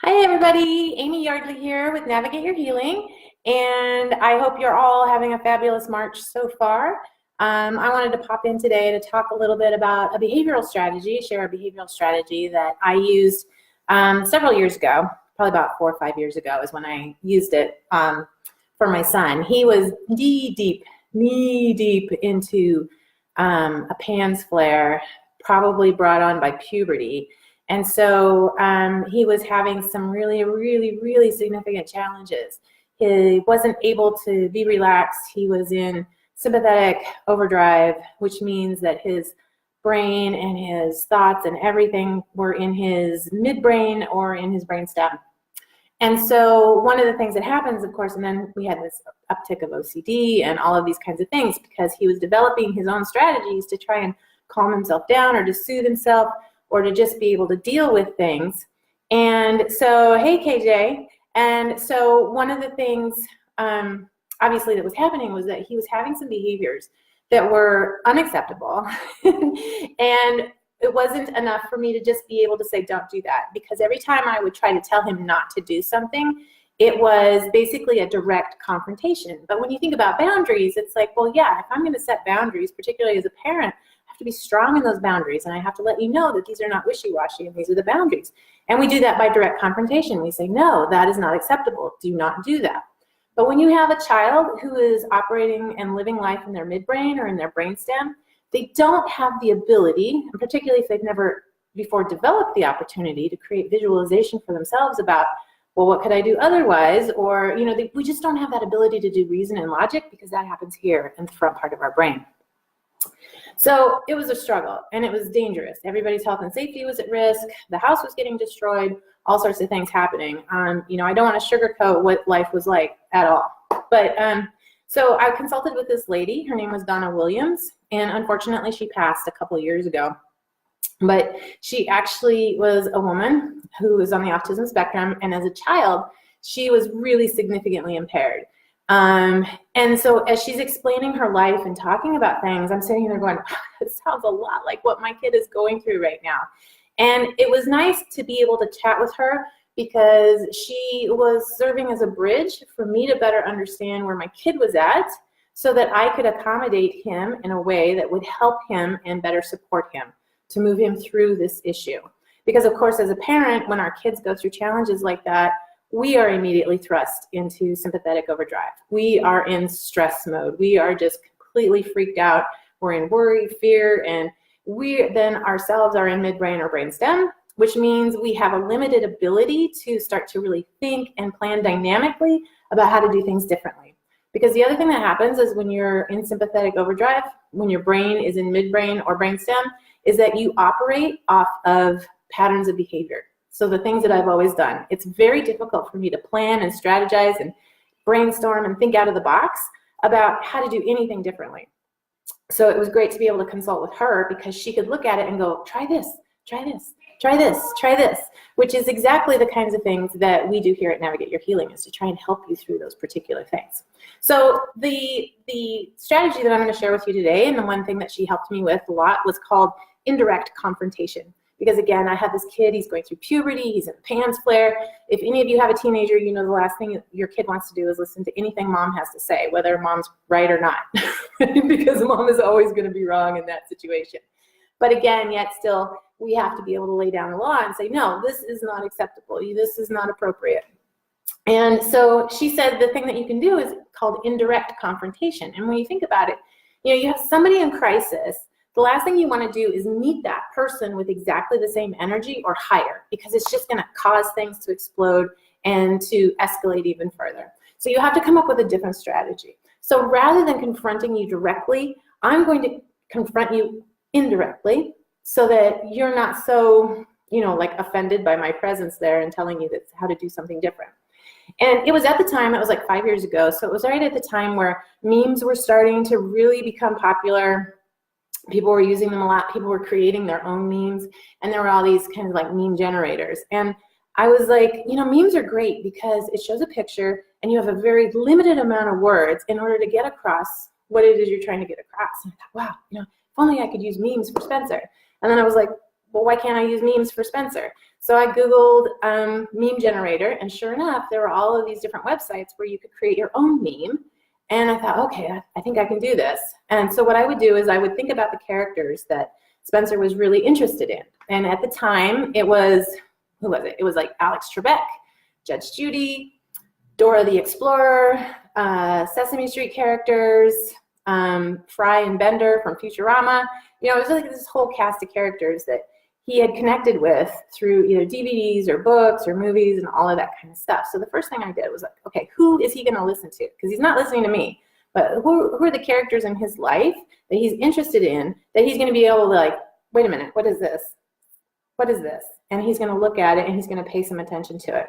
Hi everybody, Amy Yardley here with Navigate Your Healing, and I hope you're all having a fabulous March so far. I wanted to pop in today to talk a little bit about a behavioral strategy, share a behavioral strategy that I used several years ago, probably about 4 or 5 years ago is when I used it for my son. He was knee deep into a PANDAS flare, probably brought on by puberty. And so he was having some really significant challenges. He wasn't able to be relaxed. He was in sympathetic overdrive, which means that his brain and his thoughts and everything were in his midbrain or in his brainstem. And so one of the things that happens, of course, and then we had this uptick of OCD and all of these kinds of things because he was developing his own strategies to try and calm himself down or to soothe himself, or to just be able to deal with things. And so, hey KJ, and so one of the things obviously that was happening was that he was having some behaviors that were unacceptable and it wasn't enough for me to just be able to say don't do that, because every time I would try to tell him not to do something, it was basically a direct confrontation. But when you think about boundaries, it's like, well, yeah, if I'm going to set boundaries, particularly as a parent, I have to be strong in those boundaries, and I have to let you know that these are not wishy-washy and these are the boundaries. And we do that by direct confrontation. We say, no, that is not acceptable. Do not do that. But when you have a child who is operating and living life in their midbrain or in their brainstem, they don't have the ability, and particularly if they've never before developed the opportunity to create visualization for themselves about, well, what could I do otherwise? Or, you know, we just don't have that ability to do reason and logic because that happens here in the front part of our brain. So it was a struggle and it was dangerous. Everybody's health and safety was at risk. The house was getting destroyed, all sorts of things happening. You know, I don't want to sugarcoat what life was like at all. But so I consulted with this lady. Her name was Donna Williams, and unfortunately she passed a couple of years ago. But she actually was a woman who was on the autism spectrum, and as a child, she was really significantly impaired. And so as she's explaining her life and talking about things, I'm sitting there going, it sounds a lot like what my kid is going through right now. And it was nice to be able to chat with her because she was serving as a bridge for me to better understand where my kid was at so that I could accommodate him in a way that would help him and better support him to move him through this issue. Because of course, as a parent, when our kids go through challenges like that, we are immediately thrust into sympathetic overdrive. We are in stress mode. We are just completely freaked out. We're in worry, fear, and we then ourselves are in midbrain or brainstem, which means we have a limited ability to start to really think and plan dynamically about how to do things differently. Because the other thing that happens is when you're in sympathetic overdrive, when your brain is in midbrain or brainstem, is that you operate off of patterns of behavior. So the things that I've always done, it's very difficult for me to plan and strategize and brainstorm and think out of the box about how to do anything differently. So it was great to be able to consult with her because she could look at it and go, try this, try this, try this, try this, which is exactly the kinds of things that we do here at Navigate Your Healing, is to try and help you through those particular things. So the strategy that I'm going to share with you today, and the one thing that she helped me with a lot, was called Indirect Confrontation. Because again, I have this kid, he's going through puberty, he's in a PANDAS flare. If any of you have a teenager, you know the last thing your kid wants to do is listen to anything mom has to say, whether mom's right or not, because mom is always going to be wrong in that situation. But again, yet still, we have to be able to lay down the law and say, no, this is not acceptable, this is not appropriate. And so she said the thing that you can do is called indirect confrontation. And when you think about it, you know, you have somebody in crisis. The last thing you want to do is meet that person with exactly the same energy or higher, because it's just going to cause things to explode and to escalate even further. So you have to come up with a different strategy. So rather than confronting you directly, I'm going to confront you indirectly so that you're not so, you know, like offended by my presence there and telling you that's how to do something different. And it was at the time, it was like 5 years ago, so it was right at the time where memes were starting to really become popular. People were using them a lot. People were creating their own memes, and there were all these kind of like meme generators. And I was like, you know, memes are great because it shows a picture and you have a very limited amount of words in order to get across what it is you're trying to get across. And I thought, wow, you know, if only I could use memes for Spencer. And then I was like, well, why can't I use memes for Spencer? So I Googled meme generator, and sure enough, there were all of these different websites where you could create your own meme. And I thought, okay, I think I can do this. And so what I would do is I would think about the characters that Spencer was really interested in. And at the time, it was, who was it? It was like Alex Trebek, Judge Judy, Dora the Explorer, Sesame Street characters, Fry and Bender from Futurama. You know, it was like this whole cast of characters that he had connected with through either DVDs or books or movies and all of that kind of stuff. So the first thing I did was like, okay, who is he going to listen to? Because he's not listening to me, but who are the characters in his life that he's interested in, that he's going to be able to like, wait a minute, what is this? What is this? And he's going to look at it and he's going to pay some attention to it.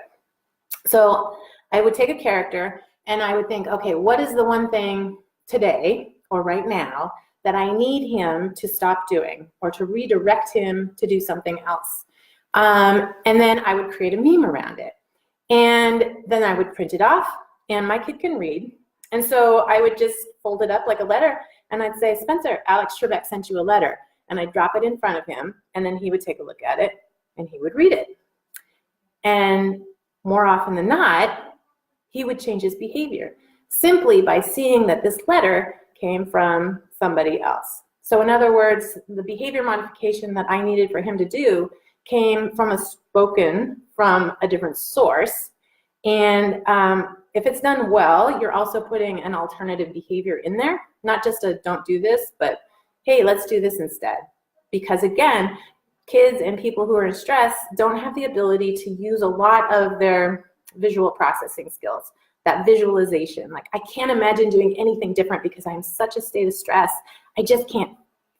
So I would take a character and I would think, okay, what is the one thing today or right now that I need him to stop doing or to redirect him to do something else? And then I would create a meme around it. And then I would print it off, and my kid can read. And so I would just fold it up like a letter, and I'd say, Spencer, Alex Trebek sent you a letter. And I'd drop it in front of him, and then he would take a look at it, and he would read it. And more often than not, he would change his behavior simply by seeing that this letter came from somebody else. So in other words, the behavior modification that I needed for him to do came from from a different source. And if it's done well, you're also putting an alternative behavior in there, not just a don't do this, but hey, let's do this instead. Because again, kids and people who are in stress don't have the ability to use a lot of their visual processing skills. That visualization, like I can't imagine doing anything different because I'm in such a state of stress. I just can't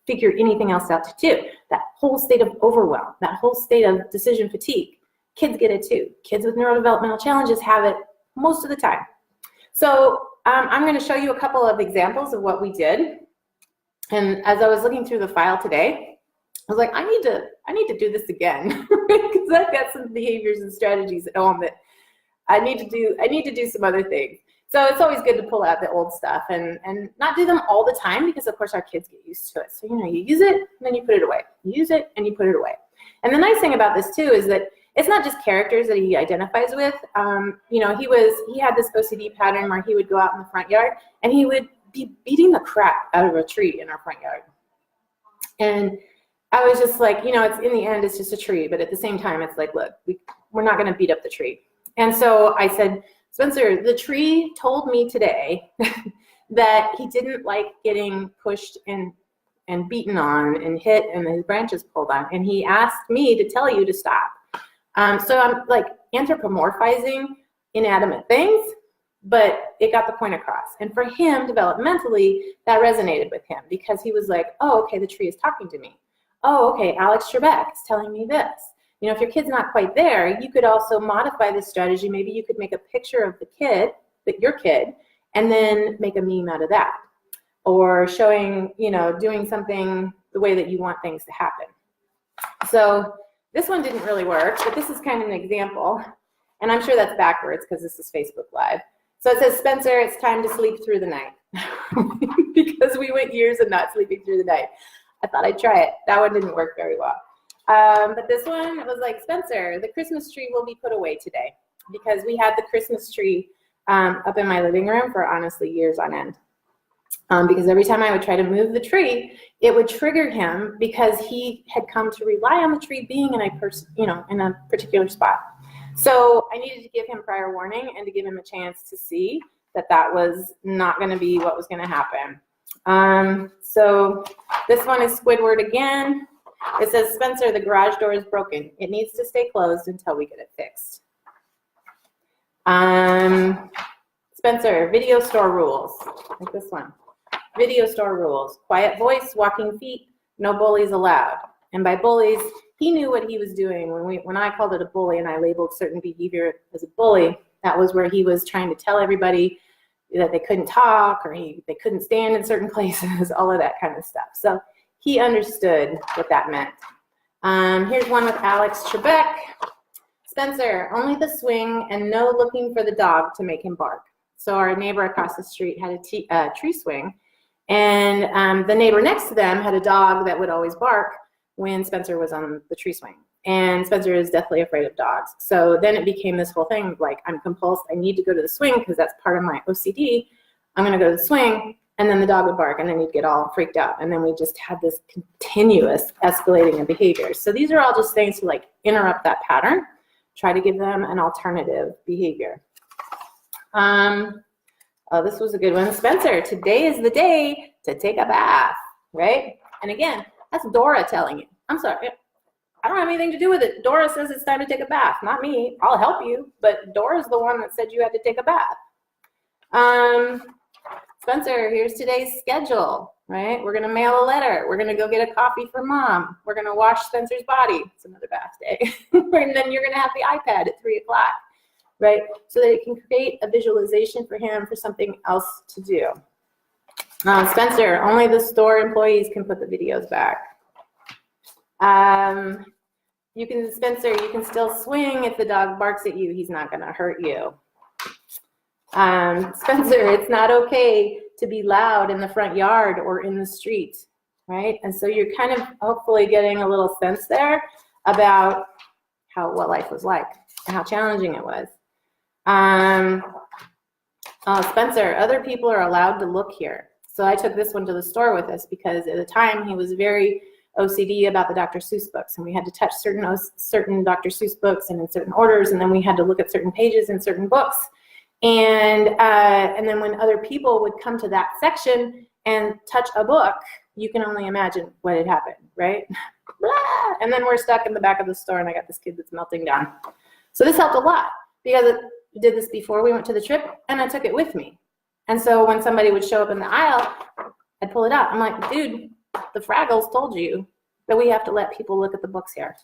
figure anything else out to do. That whole state of overwhelm, that whole state of decision fatigue, kids get it too. Kids with neurodevelopmental challenges have it most of the time. So I'm going to show you a couple of examples of what we did. And as I was looking through the file today, I was like, I need to do this again because I've got some behaviors and strategies at home that I need to do some other things. So it's always good to pull out the old stuff and not do them all the time because of course our kids get used to it. So, you know, you use it and then you put it away. You use it and you put it away. And the nice thing about this too is that it's not just characters that he identifies with. You know, he had this OCD pattern where he would go out in the front yard and he would be beating the crap out of a tree in our front yard. And I was just like, you know, it's in the end, it's just a tree. But at the same time, it's like, look, we're not going to beat up the tree. And so I said, Spencer, the tree told me today that he didn't like getting pushed and beaten on and hit and his branches pulled on. And he asked me to tell you to stop. So I'm like anthropomorphizing inanimate things, but it got the point across. And for him, developmentally, that resonated with him because he was like, oh, okay, the tree is talking to me. Oh, okay, Alex Trebek is telling me this. You know, if your kid's not quite there, you could also modify this strategy. Maybe you could make a picture of the kid, your kid, and then make a meme out of that. Or showing, you know, doing something the way that you want things to happen. So this one didn't really work, but this is kind of an example. And I'm sure that's backwards because this is Facebook Live. So it says, Spencer, it's time to sleep through the night. Because we went years of not sleeping through the night. I thought I'd try it. That one didn't work very well. But this one, it was like, Spencer, the Christmas tree will be put away today. Because we had the Christmas tree up in my living room for honestly years on end. Because every time I would try to move the tree, it would trigger him because he had come to rely on the tree being in a particular spot. So I needed to give him prior warning and to give him a chance to see that that was not going to be what was going to happen. So this one is Squidward again. It says, Spencer, the garage door is broken. It needs to stay closed until we get it fixed. Spencer, video store rules. Like this one. Video store rules. Quiet voice, walking feet, no bullies allowed. And by bullies, he knew what he was doing. When I called it a bully and I labeled certain behavior as a bully, that was where he was trying to tell everybody that they couldn't talk or they couldn't stand in certain places, all of that kind of stuff. So he understood what that meant. Here's one with Alex Trebek. Spencer, only the swing and no looking for the dog to make him bark. So our neighbor across the street had a tree swing, and the neighbor next to them had a dog that would always bark, when Spencer was on the tree swing. And Spencer is deathly afraid of dogs. So then it became this whole thing, like, I'm compulsed, I need to go to the swing because that's part of my OCD. I'm gonna go to the swing, and then the dog would bark, and then he'd get all freaked out. And then we just had this continuous escalating of behaviors. So these are all just things to like interrupt that pattern, try to give them an alternative behavior. Oh, this was a good one. Spencer, today is the day to take a bath, right? And again, that's Dora telling you. I'm sorry, I don't have anything to do with it. Dora says it's time to take a bath, not me. I'll help you, but Dora's the one that said you had to take a bath. Spencer, here's today's schedule, right? We're gonna mail a letter. We're gonna go get a coffee for mom. We're gonna wash Spencer's body. It's another bath day. And then you're gonna have the iPad at 3 o'clock, right? So that it can create a visualization for him for something else to do. Spencer, only the store employees can put the videos back. Spencer, you can still swing if the dog barks at you. He's not gonna hurt you. Spencer, it's not okay to be loud in the front yard or in the street, right? And so you're kind of hopefully getting a little sense there about what life was like and how challenging it was. Spencer, other people are allowed to look here. So I took this one to the store with us because at the time he was very OCD about the Dr. Seuss books, and we had to touch certain Dr. Seuss books and in certain orders, and then we had to look at certain pages in certain books. And then when other people would come to that section and touch a book, you can only imagine what had happened, right? And then we're stuck in the back of the store, and I got this kid that's melting down. So this helped a lot because I did this before we went to the trip, and I took it with me. And so when somebody would show up in the aisle, I'd pull it out. I'm like, dude, the Fraggles told you that we have to let people look at the books here.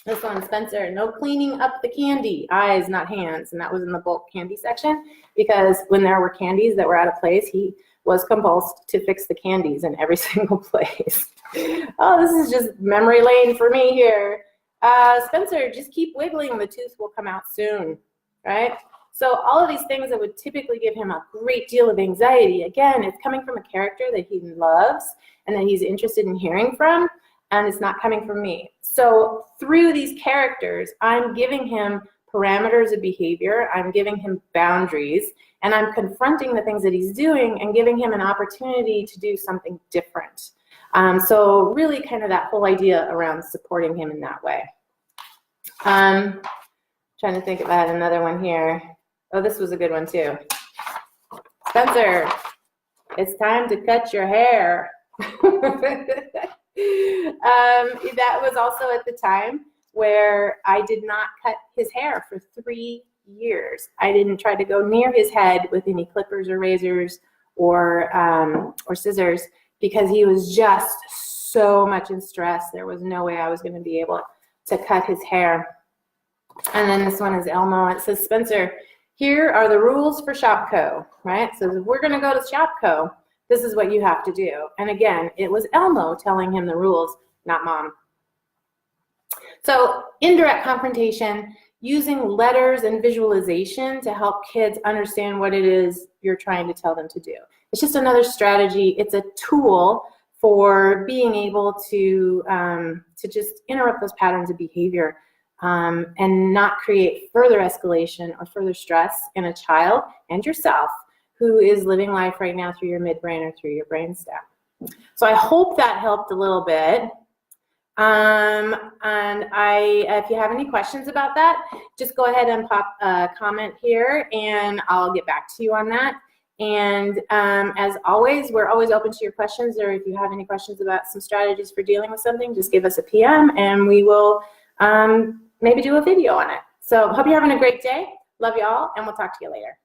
This one, Spencer, no cleaning up the candy, eyes, not hands. And that was in the bulk candy section because when there were candies that were out of place, he was compulsed to fix the candies in every single place. Oh, this is just memory lane for me here. Spencer, just keep wiggling. The tooth will come out soon, right? So all of these things that would typically give him a great deal of anxiety, again, it's coming from a character that he loves and that he's interested in hearing from, and it's not coming from me. So through these characters, I'm giving him parameters of behavior, I'm giving him boundaries, and I'm confronting the things that he's doing and giving him an opportunity to do something different. So really kind of that whole idea around supporting him in that way. Trying to think if I had another one here. Oh, this was a good one too. Spencer, it's time to cut your hair. That was also at the time where I did not cut his hair for 3 years. I didn't try to go near his head with any clippers or razors or scissors because he was just so much in stress. There was no way I was going to be able to cut his hair. And then this one is Elmo. It says, Spencer, here are the rules for Shopco, right? So if we're going to go to Shopco, this is what you have to do. And again, it was Elmo telling him the rules, not mom. So indirect confrontation, using letters and visualization to help kids understand what it is you're trying to tell them to do. It's just another strategy. It's a tool for being able to just interrupt those patterns of behavior and not create further escalation or further stress in a child and yourself who is living life right now through your midbrain or through your brainstem. So I hope that helped a little bit. And if you have any questions about that, just go ahead and pop a comment here and I'll get back to you on that. And as always, we're always open to your questions, or if you have any questions about some strategies for dealing with something, just give us a PM and we will maybe do a video on it. So hope you're having a great day. Love you all, and we'll talk to you later.